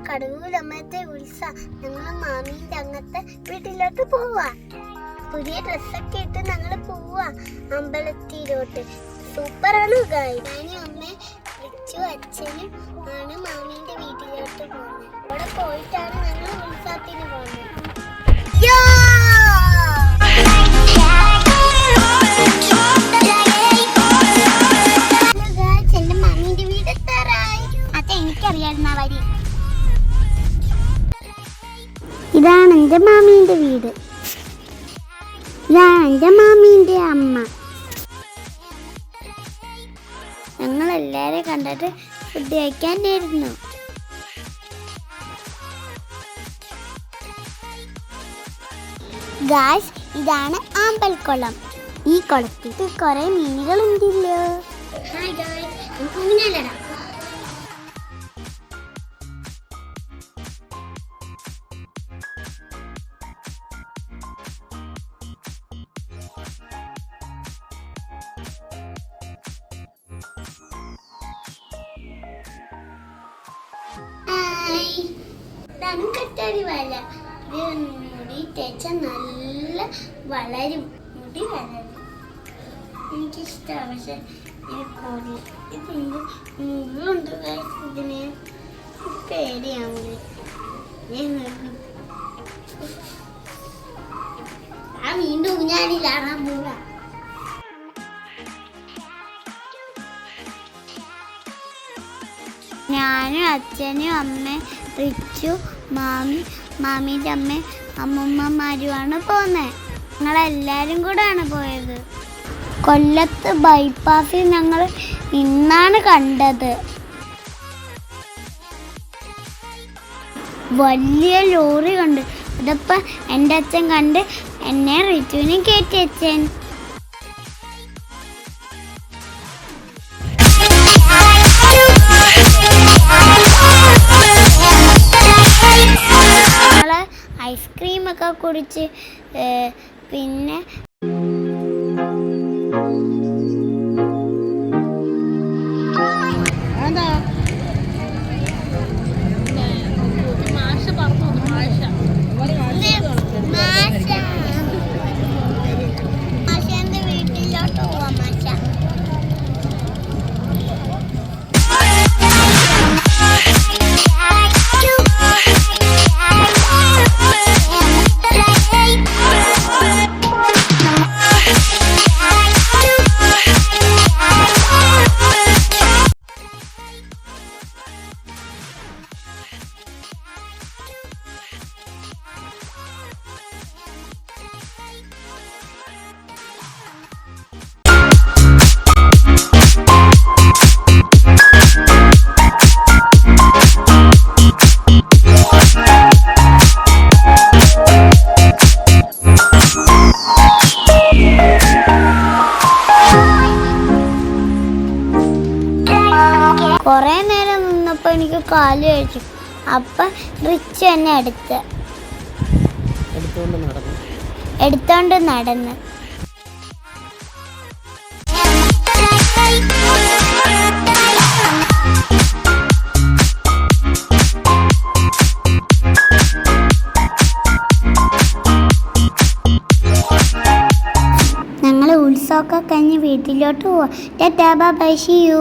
കടവൂരമ്മത്തെ ഞങ്ങൾ മാമീന്റെ അങ്ങത്തെ വീട്ടിലോട്ട് പോവാ. പുതിയ ഡ്രസ്സൊക്കെ ഇട്ട് ഞങ്ങള് പോവാ അമ്പലത്തിലോട്ട്. സൂപ്പറാണ് ഗായ്. ഞാനും അമ്മയും അച്ഛനും ആണ് മാമീന്റെ വീട്ടിലോട്ട് പോകുന്നത്. അവിടെ പോയിട്ടാണ് ഞങ്ങൾ ഉത്സവത്തിന് പോകുന്നത്. എന്റെ മാമീന്റെ വീട് എത്താറായി. അത് എനിക്കറിയാവുന്ന വരി. ഇതാണ് എൻ്റെ മാമീന്റെ വീട്. ഇതാണ് എൻ്റെ മാമീന്റെ അമ്മ. ഞങ്ങളെല്ലാവരും കണ്ടിട്ട് ഫുഡ് കഴിക്കാനായിരുന്നു. ഗായ്സ്, ഇതാണ് ആമ്പൽക്കുളം. ഈ കുളത്തിൽ കുറെ മീനുകൾ ഉണ്ടല്ലോ. കറ്റാരി വാല ഇത് മുടി തേച്ച നല്ല വളരും. മുടി വളരും. എനിക്കിഷ്ടമാണ്. പക്ഷെ ഇത് കോടി ഇതിൻ്റെ മുള്ളുണ്ട്. ഇതിന് പേടിയാവുന്നത്. ആ വീണ്ടും ഊഞ്ഞാലിലാണ് മൂള. ഞാനും അച്ഛനും അമ്മയും റിച്ചു മാമീൻ്റെ അമ്മയും അമ്മൂമ്മമാരുമാണ് പോകുന്നത്. ഞങ്ങളെല്ലാവരും കൂടെയാണ് പോയത്. കൊല്ലത്ത് ബൈപ്പാസിൽ ഞങ്ങൾ ഇന്നാണ് കണ്ടത്. വലിയ ലോറി കണ്ട്. അതപ്പം എൻ്റെ അച്ഛൻ കണ്ട് എന്നെ റിച്ചുവിനെ കയറ്റി. അച്ഛൻ ഐസ്ക്രീമൊക്കെ കുടിച്ച് പിന്നെ മാഷന്റെ വീട്ടിലോട്ട് പോവാം. മാഷ കുറേ നേരം നിന്നപ്പോൾ എനിക്ക് കാല് കഴിച്ചു. അപ്പം റിച്ച് എന്നെ എടുത്തോണ്ട് നടന്ന്. ഞങ്ങൾ ഉത്സവമൊക്കെ കഴിഞ്ഞ് വീട്ടിലോട്ട് പോവാം. Tata bye bye, see U.